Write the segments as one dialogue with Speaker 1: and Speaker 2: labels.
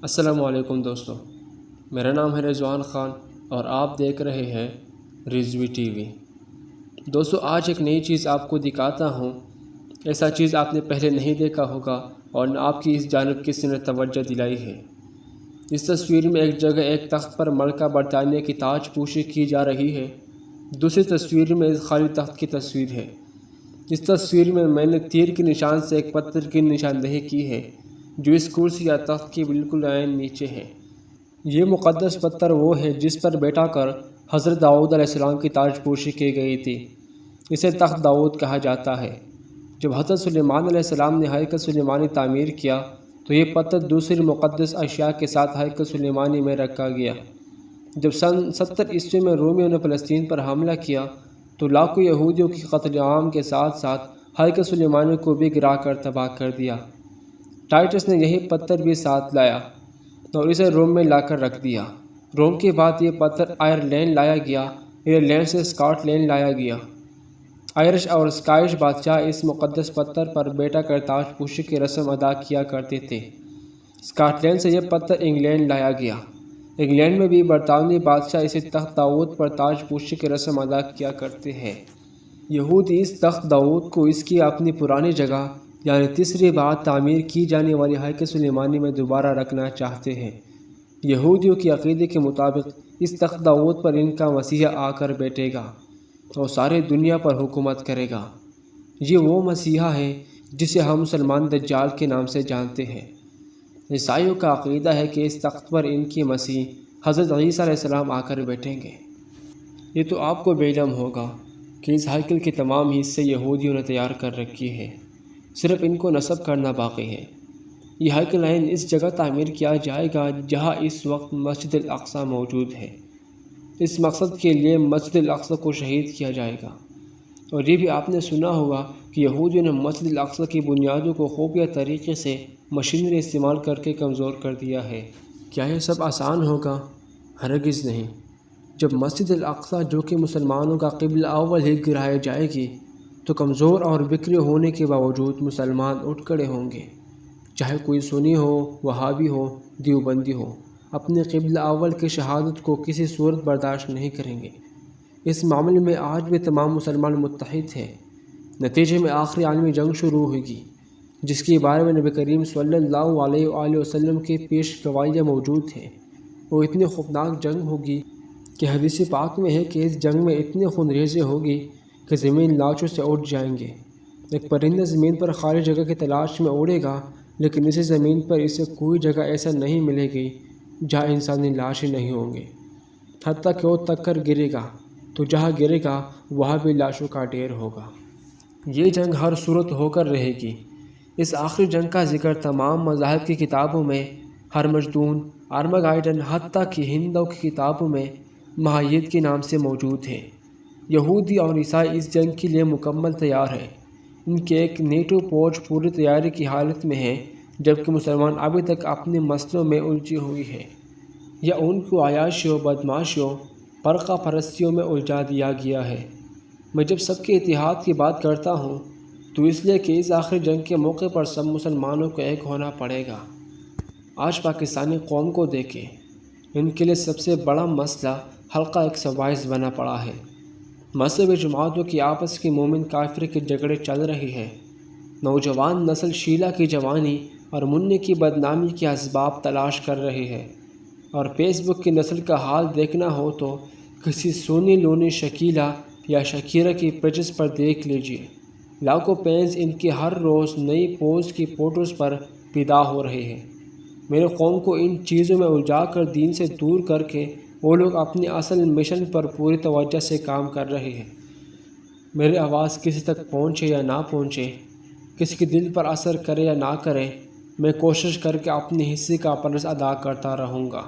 Speaker 1: السلام علیکم دوستو، میرا نام ہے رضوان خان اور آپ دیکھ رہے ہیں رضوی ٹی وی۔ دوستو، آج ایک نئی چیز آپ کو دکھاتا ہوں۔ ایسا چیز آپ نے پہلے نہیں دیکھا ہوگا اور نہ آپ کی اس جانب کسی نے توجہ دلائی ہے۔ اس تصویر میں ایک جگہ ایک تخت پر ملکہ برطانیہ کی تاج پوشی کی جا رہی ہے۔ دوسری تصویر میں اس خالی تخت کی تصویر ہے۔ اس تصویر میں نے تیر کے نشان سے ایک پتھر کی نشاندہی کی ہے جو اس کرسی یا تخت کی بالکل عین نیچے ہے۔ یہ مقدس پتھر وہ ہے جس پر بیٹھا کر حضرت داؤد علیہ السلام کی تاج پوشی کی گئی تھی۔ اسے تخت داؤد کہا جاتا ہے۔ جب حضرت سلیمان علیہ السلام نے ہیکل سلیمانی تعمیر کیا تو یہ پتھر دوسری مقدس اشیاء کے ساتھ ہیکل سلیمانی میں رکھا گیا۔ جب سن 70 عیسوی میں رومیوں نے فلسطین پر حملہ کیا تو لاکھوں یہودیوں کی قتل عام کے ساتھ ساتھ ہیکل سلیمانی کو بھی گرا کر تباہ کر دیا۔ ٹائٹس نے یہی پتھر بھی ساتھ لایا اور اسے روم میں لا کر رکھ دیا۔ روم کے بعد یہ پتھر آئرلینڈ لایا گیا۔ آئرلینڈ سے اسکاٹ لینڈ لایا گیا۔ آئرش اور اسکاٹش بادشاہ اس مقدس پتھر پر بیٹھا کر تاج پوشی کی رسم ادا کیا کرتے تھے۔ اسکاٹ لینڈ سے یہ پتھر انگلینڈ لایا گیا۔ انگلینڈ میں بھی برطانوی بادشاہ اسی تخت داؤد پر تاج پوشی کی رسم ادا کیا کرتے ہیں۔ یہودی اس تخت داؤد کو اس کی اپنی پرانی جگہ یعنی تیسری بار تعمیر کی جانے والی ہیکل سلیمانی میں دوبارہ رکھنا چاہتے ہیں۔ یہودیوں کے عقیدے کے مطابق اس تخت داؤد پر ان کا مسیح آ کر بیٹھے گا اور ساری دنیا پر حکومت کرے گا۔ یہ وہ مسیحا ہے جسے ہم مسلمان دجال کے نام سے جانتے ہیں۔ عیسائیوں کا عقیدہ ہے کہ اس تخت پر ان کی مسیح حضرت عیسیٰ علیہ السلام آ کر بیٹھیں گے۔ یہ تو آپ کو بے علم ہوگا کہ اس ہیکل کے تمام حصے یہودیوں نے تیار کر رکھی ہے، صرف ان کو نصب کرنا باقی ہے۔ یہ ہیکل عین اس جگہ تعمیر کیا جائے گا جہاں اس وقت مسجد الاقصی موجود ہے۔ اس مقصد کے لیے مسجد الاقصی کو شہید کیا جائے گا۔ اور یہ بھی آپ نے سنا ہوگا کہ یہودیوں نے مسجد الاقصی کی بنیادوں کو خفیہ طریقے سے مشینری استعمال کر کے کمزور کر دیا ہے۔ کیا یہ سب آسان ہوگا؟ ہرگز نہیں۔ جب مسجد الاقصی جو کہ مسلمانوں کا قبلہ اول ہی گرائی جائے گی تو کمزور اور بکھرے ہونے کے باوجود مسلمان اٹھ کھڑے ہوں گے، چاہے کوئی سنی ہو، وہابی ہو، دیوبندی ہو، اپنے قبلہ اول کی شہادت کو کسی صورت برداشت نہیں کریں گے۔ اس معاملے میں آج بھی تمام مسلمان متحد ہیں۔ نتیجے میں آخری عالمی جنگ شروع ہوگی جس کے بارے میں نبی کریم صلی اللہ علیہ وآلہ وسلم کی پیش گوائیاں موجود ہیں۔ وہ اتنی خوفناک جنگ ہوگی کہ حدیث پاک میں ہے کہ اس جنگ میں اتنی خونریزی ہوگی کہ زمین لاشوں سے اٹھ جائیں گے۔ ایک پرندہ زمین پر خالی جگہ کی تلاش میں اڑے گا لیکن اسی زمین پر اسے کوئی جگہ ایسا نہیں ملے گی جہاں انسانی لاشیں نہیں ہوں گے، حتیٰ کہ وہ تک کر گرے گا تو جہاں گرے گا وہاں بھی لاشوں کا ڈھیر ہوگا۔ یہ جنگ ہر صورت ہو کر رہے گی۔ اس آخری جنگ کا ذکر تمام مذاہب کی کتابوں میں، ہرمجدون، آرماگائڈن، حتیٰ کہ ہندوؤں کی کتابوں میں مہایید کے نام سے موجود ہے۔ یہودی اور عیسائی اس جنگ کے لیے مکمل تیار ہیں۔ ان کی ایک نیٹو فوج پوری تیاری کی حالت میں ہے جبکہ مسلمان ابھی تک اپنے مسئلوں میں الجھی ہوئی ہے یا ان کو عیاشیوں، بدمعاشیوں، فرقہ پرستیوں میں الجھا دیا گیا ہے۔ میں جب سب کے اتحاد کی بات کرتا ہوں تو اس لیے کہ اس آخری جنگ کے موقع پر سب مسلمانوں کو ایک ہونا پڑے گا۔ آج پاکستانی قوم کو دیکھیں، ان کے لیے سب سے بڑا مسئلہ حلقہ 122 بنا پڑا ہے۔ مذہبی جماعتوں کی آپس کی مومن کافر کے جھگڑے چل رہے ہیں۔ نوجوان نسل شیلہ کی جوانی اور منی کی بدنامی کے اسباب تلاش کر رہی ہے، اور فیس بک کی نسل کا حال دیکھنا ہو تو کسی سونی لونی شکیلہ یا شکیرہ کی پیجز پر دیکھ لیجئے۔ لاکھوں فینز ان کی ہر روز نئی پوز کی فوٹوز پر فدا ہو رہے ہیں۔ میرے قوم کو ان چیزوں میں الجھا کر دین سے دور کر کے وہ لوگ اپنی اصل مشن پر پوری توجہ سے کام کر رہے ہیں۔ میری آواز کسی تک پہنچے یا نہ پہنچے، کسی کے دل پر اثر کرے یا نہ کرے، میں کوشش کر کے اپنے حصے کا فرض ادا کرتا رہوں گا۔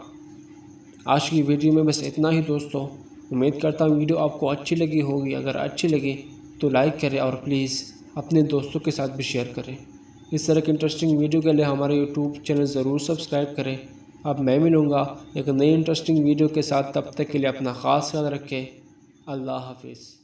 Speaker 1: آج کی ویڈیو میں بس اتنا ہی دوستو۔ امید کرتا ہوں ویڈیو آپ کو اچھی لگی ہوگی۔ اگر اچھی لگی تو لائک کریں اور پلیز اپنے دوستوں کے ساتھ بھی شیئر کریں۔ اس طرح کی انٹرسٹنگ ویڈیو کے لیے ہمارے یوٹیوب چینل ضرور سبسکرائب کریں۔ اب میں ملوں گا ایک نئی انٹرسٹنگ ویڈیو کے ساتھ، تب تک کے لیے اپنا خاص خیال رکھیں۔ اللہ حافظ۔